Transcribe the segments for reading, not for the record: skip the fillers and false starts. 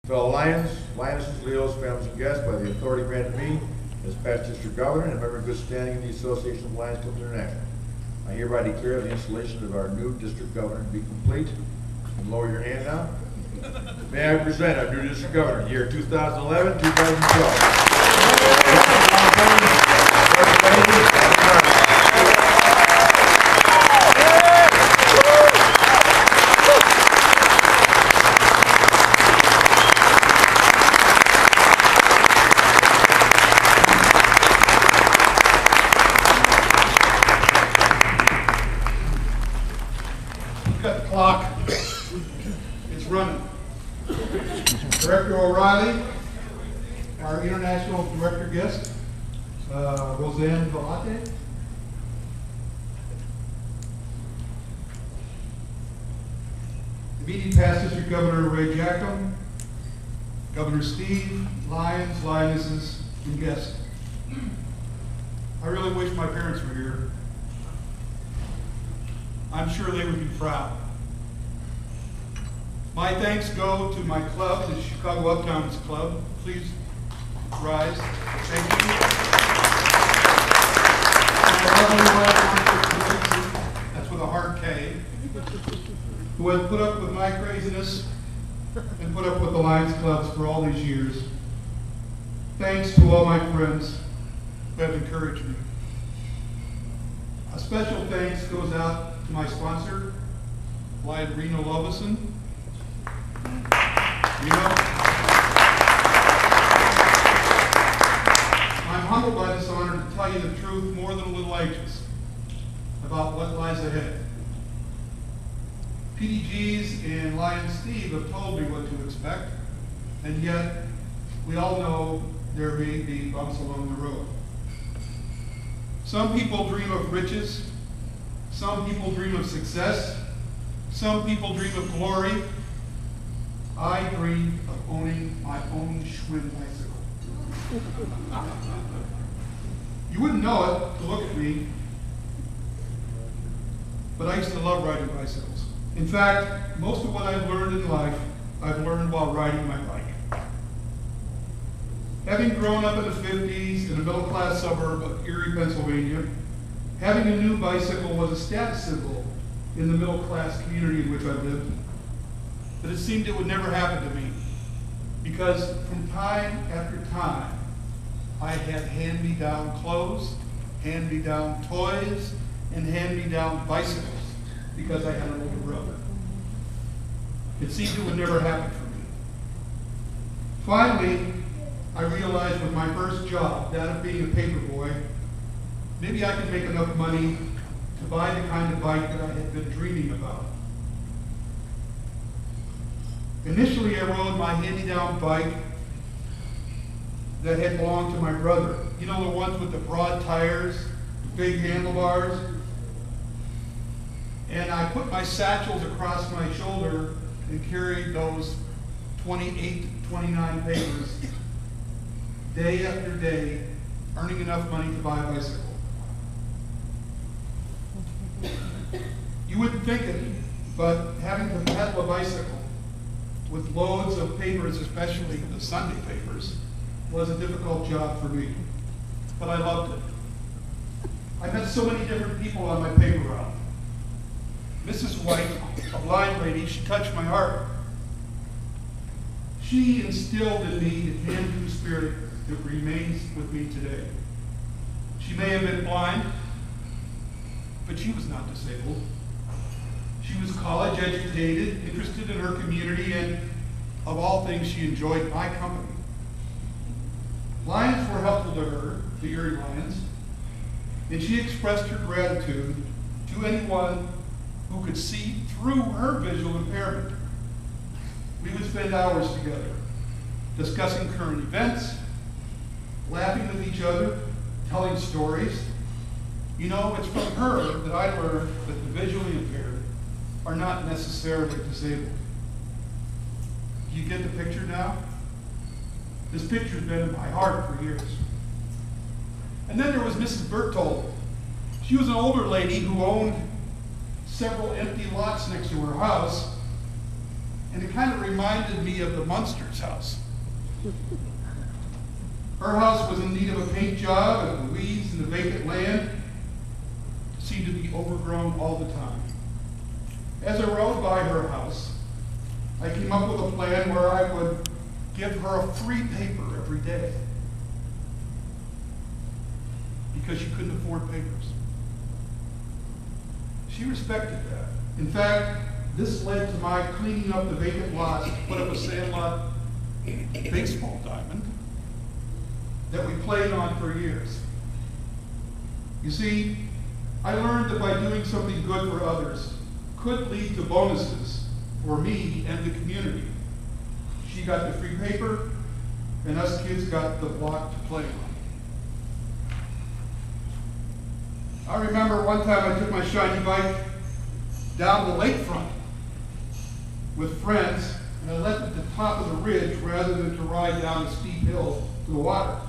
Fellow Lions, Lionesses, Leos, families, and guests, by the authority granted me as past district governor and a member in good standing in the Association of Lions Clubs International, I hereby declare the installation of our new district governor to be complete. And lower your hand now. May I present our new district governor, year 2011-2012. Got the clock. It's running. Director O'Reilly, our international director guest, Roseanne Valate. Immediate past district governor Ray Jackham, Governor Steve, Lions, Lionesses, and guests. I really wish my parents were here. I'm sure they would be proud. My thanks go to my club, the Chicago Uptowns Club. Please rise. Thank you. That's with a hard K. Who has put up with my craziness and put up with the Lions Clubs for all these years. Thanks to all my friends who have encouraged me. A special thanks goes out to my sponsor, Lion Reno Lovison. I'm humbled by this honor to tell you the truth, more than a little anxious about what lies ahead. PDGs and Lion Steve have told me what to expect, and yet we all know there may be bumps along the road. Some people dream of riches. Some people dream of success. Some people dream of glory. I dream of owning my own Schwinn bicycle. You wouldn't know it to look at me, but I used to love riding bicycles. In fact, most of what I've learned in life, I've learned while riding my bike. Having grown up in the 50s in a middle-class suburb of Erie, Pennsylvania, having a new bicycle was a status symbol in the middle-class community in which I lived. But it seemed it would never happen to me, because from time after time, I had hand-me-down clothes, hand-me-down toys, and hand-me-down bicycles, because I had an older brother. It seemed it would never happen for me. Finally, I realized with my first job, that of being a paper boy, maybe I could make enough money to buy the kind of bike that I had been dreaming about. Initially, I rode my hand-me-down bike that had belonged to my brother. You know, the ones with the broad tires, the big handlebars? And I put my satchels across my shoulder and carried those 28 to 29 papers day after day, earning enough money to buy a bicycle. You wouldn't think it, but having to pedal a bicycle with loads of papers, especially the Sunday papers, was a difficult job for me. But I loved it. I met so many different people on my paper route. Mrs. White, a blind lady, she touched my heart. She instilled in me the can-do spirit that remains with me today. She may have been blind, but she was not disabled. She was college educated, interested in her community, and of all things, she enjoyed my company. Lions were helpful to her, the Erie Lions, and she expressed her gratitude to anyone who could see through her visual impairment. We would spend hours together, discussing current events, laughing with each other, telling stories. You know, it's from her that I learned that the visually impaired are not necessarily disabled. Do you get the picture now? This picture's been in my heart for years. And then there was Mrs. Berthold. She was an older lady who owned several empty lots next to her house, and it kind of reminded me of the Munster's house. Her house was in need of a paint job, and the weeds and the vacant land seemed to be overgrown all the time. As I rode by her house, I came up with a plan where I would give her a free paper every day because she couldn't afford papers. She respected that. In fact, this led to my cleaning up the vacant lots to put up a sandlot baseball diamond that we played on for years. You see, I learned that by doing something good for others could lead to bonuses for me and the community. She got the free paper, and us kids got the block to play on. I remember one time I took my shiny bike down the lakefront with friends, and I left at the top of the ridge rather than to ride down a steep hill to the water.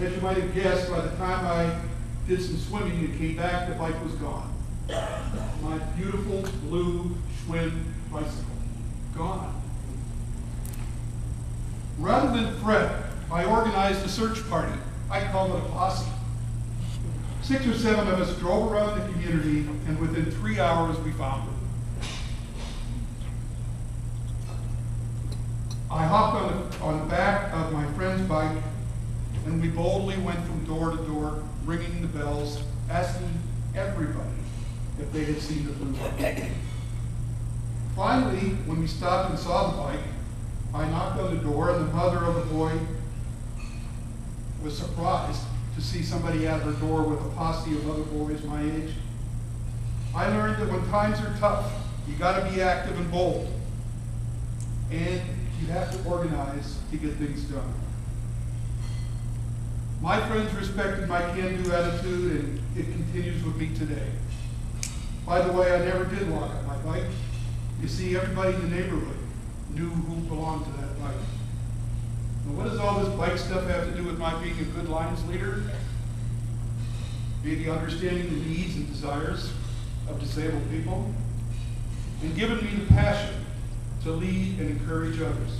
As you might have guessed, by the time I did some swimming and came back, the bike was gone. My beautiful blue Schwinn bicycle, gone. Rather than fret, I organized a search party. I called it a posse. 6 or 7 of us drove around the community, and within 3 hours we found her. I hopped on the back of my friend's bike, and we boldly went from door to door, ringing the bells, asking everybody if they had seen the blue bike. Finally, when we stopped and saw the bike, I knocked on the door, and the mother of the boy was surprised to see somebody at her door with a posse of other boys my age. I learned that when times are tough, you gotta be active and bold. And you have to organize to get things done. My friends respected my can-do attitude, and it continues with me today. By the way, I never did lock up my bike. You see, everybody in the neighborhood knew who belonged to that bike. Now, what does all this bike stuff have to do with my being a good Lions leader? Maybe understanding the needs and desires of disabled people, and giving me the passion to lead and encourage others.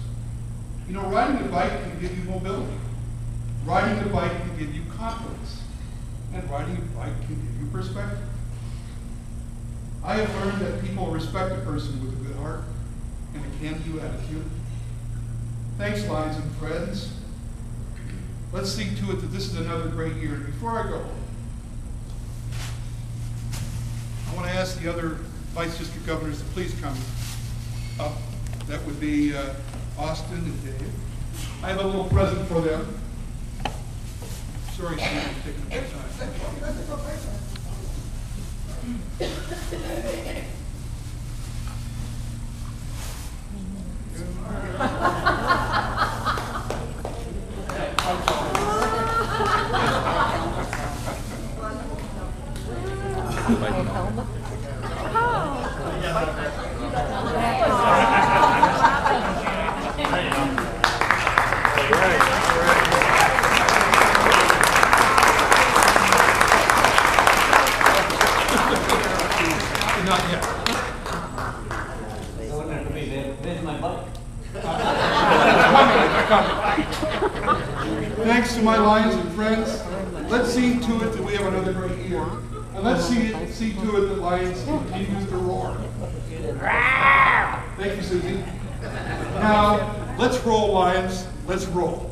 You know, riding a bike can give you mobility. Riding a bike can give you confidence. And riding a bike can give you perspective. I have learned that people respect a person with a good heart and a can-do attitude. Thanks, Lions and friends. Let's see to it that this is another great year. And before I go, I want to ask the other Vice District Governors to please come up. That would be Austin and Dave. I have a little present for them. Sorry, Steve, it's taking a bit of time. Not yet. Thanks to my Lions and friends. Let's see to it that we have another great year. And let's see to it that Lions continues to roar. Thank you, Susie. Now, let's roll, Lions. Let's roll.